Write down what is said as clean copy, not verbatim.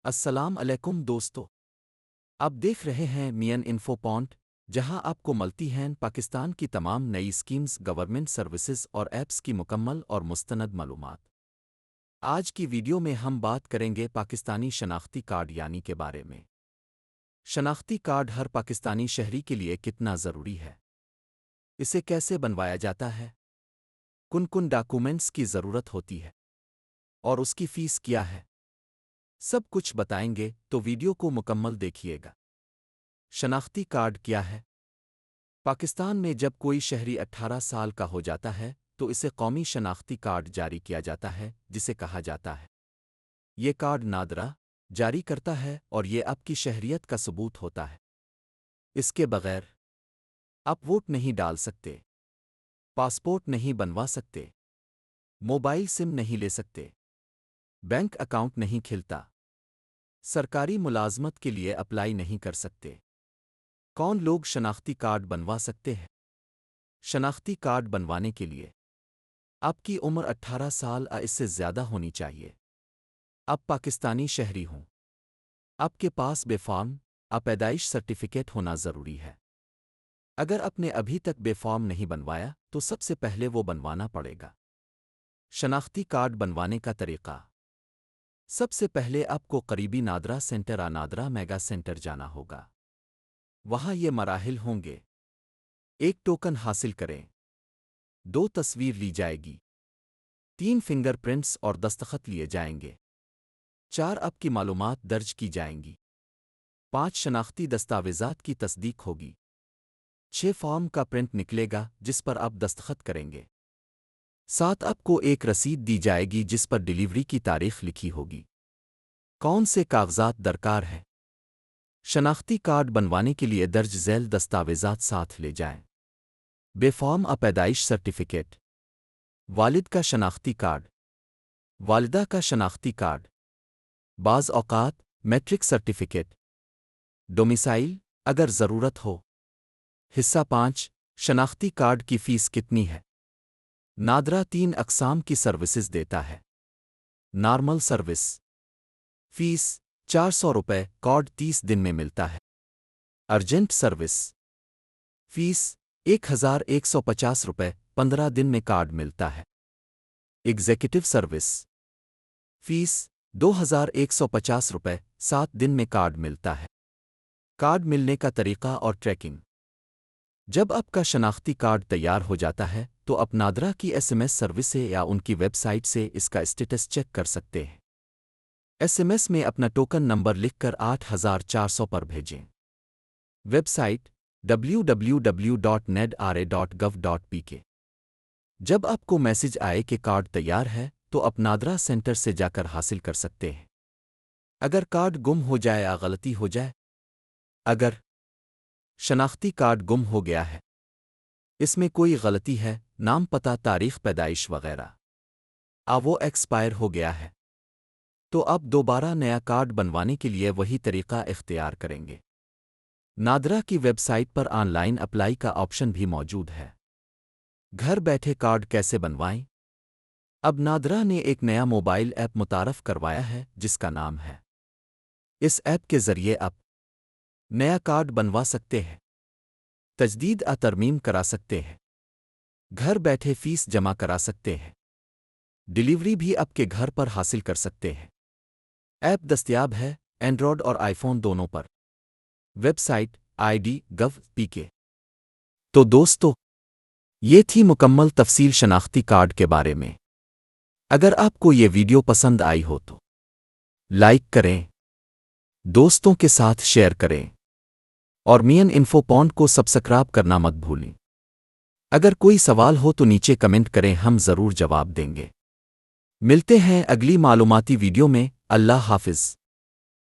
السلام علیکم دوستو، آپ دیکھ رہے ہیں مین انفو پوائنٹ، جہاں آپ کو ملتی ہیں پاکستان کی تمام نئی اسکیمز، گورنمنٹ سروسز اور ایپس کی مکمل اور مستند معلومات۔ آج کی ویڈیو میں ہم بات کریں گے پاکستانی شناختی کارڈ یعنی کے بارے میں۔ شناختی کارڈ ہر پاکستانی شہری کے لیے کتنا ضروری ہے؟ اسے کیسے بنوایا جاتا ہے؟ کن ڈاکومنٹس کی ضرورت ہوتی ہے؟ اور اس کی فیس کیا ہے؟ سب کچھ بتائیں گے، تو ویڈیو کو مکمل دیکھیے گا۔ شناختی کارڈ کیا ہے؟ پاکستان میں جب کوئی شہری 18 سال کا ہو جاتا ہے تو اسے قومی شناختی کارڈ جاری کیا جاتا ہے، جسے کہا جاتا ہے۔ یہ کارڈ نادرہ جاری کرتا ہے اور یہ آپ کی شہریت کا ثبوت ہوتا ہے۔ اس کے بغیر آپ ووٹ نہیں ڈال سکتے، پاسپورٹ نہیں بنوا سکتے، موبائل سم نہیں لے سکتے، بینک اکاؤنٹ نہیں کھلتا، سرکاری ملازمت کے لیے اپلائی نہیں کر سکتے۔ کون لوگ شناختی کارڈ بنوا سکتے ہیں؟ شناختی کارڈ بنوانے کے لیے آپ کی عمر 18 سال یا اس سے زیادہ ہونی چاہیے۔ آپ پاکستانی شہری ہوں۔ آپ کے پاس بے فارم پیدائش سرٹیفکیٹ ہونا ضروری ہے۔ اگر آپ نے ابھی تک بے فارم نہیں بنوایا تو سب سے پہلے وہ بنوانا پڑے گا۔ شناختی کارڈ بنوانے کا طریقہ: سب سے پہلے آپ کو قریبی Nadira centre Nadira mega centre جانا ہوگا۔ وہاں یہ مراحل ہوں گے: 1 ٹوکن حاصل کریں، 2 تصویر لی جائے گی، 3 فنگر پرنٹس اور دستخط لیے جائیں گے، 4 آپ کی معلومات درج کی جائیں گی، 5 شناختی دستاویزات کی تصدیق ہوگی، 6 فارم کا پرنٹ نکلے گا جس پر آپ دستخط کریں گے، 7 آپ کو ایک رسید دی جائے گی جس پر ڈیلیوری کی تاریخ لکھی ہوگی۔ کون سے کاغذات درکار ہیں؟ شناختی کارڈ بنوانے کے لیے درج ذیل دستاویزات ساتھ لے جائیں: بے فارم پیدائش سرٹیفکیٹ، والد کا شناختی کارڈ، والدہ کا شناختی کارڈ، بعض اوقات میٹرک سرٹیفکیٹ، ڈومیسائل اگر ضرورت ہو۔ حصہ 5: شناختی کارڈ کی فیس کتنی ہے؟ نادرہ 3 اقسام کی سروسز دیتا ہے۔ نارمل سروس فیس 400 روپے، کارڈ 30 دن میں ملتا ہے۔ ارجنٹ سروس فیس 1150 روپے، 15 دن میں کارڈ ملتا ہے۔ ایگزیکٹو سروس فیس 2150 روپے، 7 دن میں کارڈ ملتا ہے۔ کارڈ ملنے کا طریقہ اور ٹریکنگ: جب آپ کا شناختی کارڈ تیار ہو جاتا ہے تو آپ نادرہ کی SMS سروس سے یا ان کی ویب سائٹ سے اس کا اسٹیٹس چیک کر سکتے ہیں۔ SMS میں اپنا ٹوکن نمبر لکھ کر 8400 پر بھیجیں۔ Website www.nedra.gov.pk۔ جب آپ کو میسج آئے کہ کارڈ تیار ہے تو آپ نادرہ سینٹر سے جا کر حاصل کر سکتے ہیں۔ اگر کارڈ گم ہو جائے یا غلطی ہو جائے: اگر شناختی کارڈ گم ہو گیا ہے، اس میں کوئی غلطی ہے، نام، پتہ، تاریخ پیدائش وغیرہ، وہ ایکسپائر ہو گیا ہے، تو آپ دوبارہ نیا کارڈ بنوانے کے لیے وہی طریقہ اختیار کریں گے۔ نادرہ کی ویب سائٹ پر آن لائن اپلائی کا آپشن بھی موجود ہے۔ گھر بیٹھے کارڈ کیسے بنوائیں؟ اب نادرہ نے ایک نیا موبائل ایپ متعارف کروایا ہے جس کا نام ہے۔ اس ایپ کے ذریعے آپ نیا کارڈ بنوا سکتے ہیں، تجدید ترمیم کرا سکتے ہیں، گھر بیٹھے فیس جمع کرا سکتے ہیں، ڈیلیوری بھی آپ کے گھر پر حاصل کر سکتے ہیں۔ ایپ دستیاب ہے اینڈرائیڈ اور آئی فون دونوں پر۔ Web site ID.gov.pk۔ تو دوستو، یہ تھی مکمل تفصیل شناختی کارڈ کے بارے میں۔ اگر آپ کو یہ ویڈیو پسند آئی ہو تو لائک کریں، دوستوں کے ساتھ شیئر کریں، اور مین انفو پوائنٹ کو سبسکرائب کرنا مت بھولیں۔ اگر کوئی سوال ہو تو نیچے کمنٹ کریں، ہم ضرور جواب دیں گے۔ ملتے ہیں اگلی معلوماتی ویڈیو میں۔ اللہ حافظ۔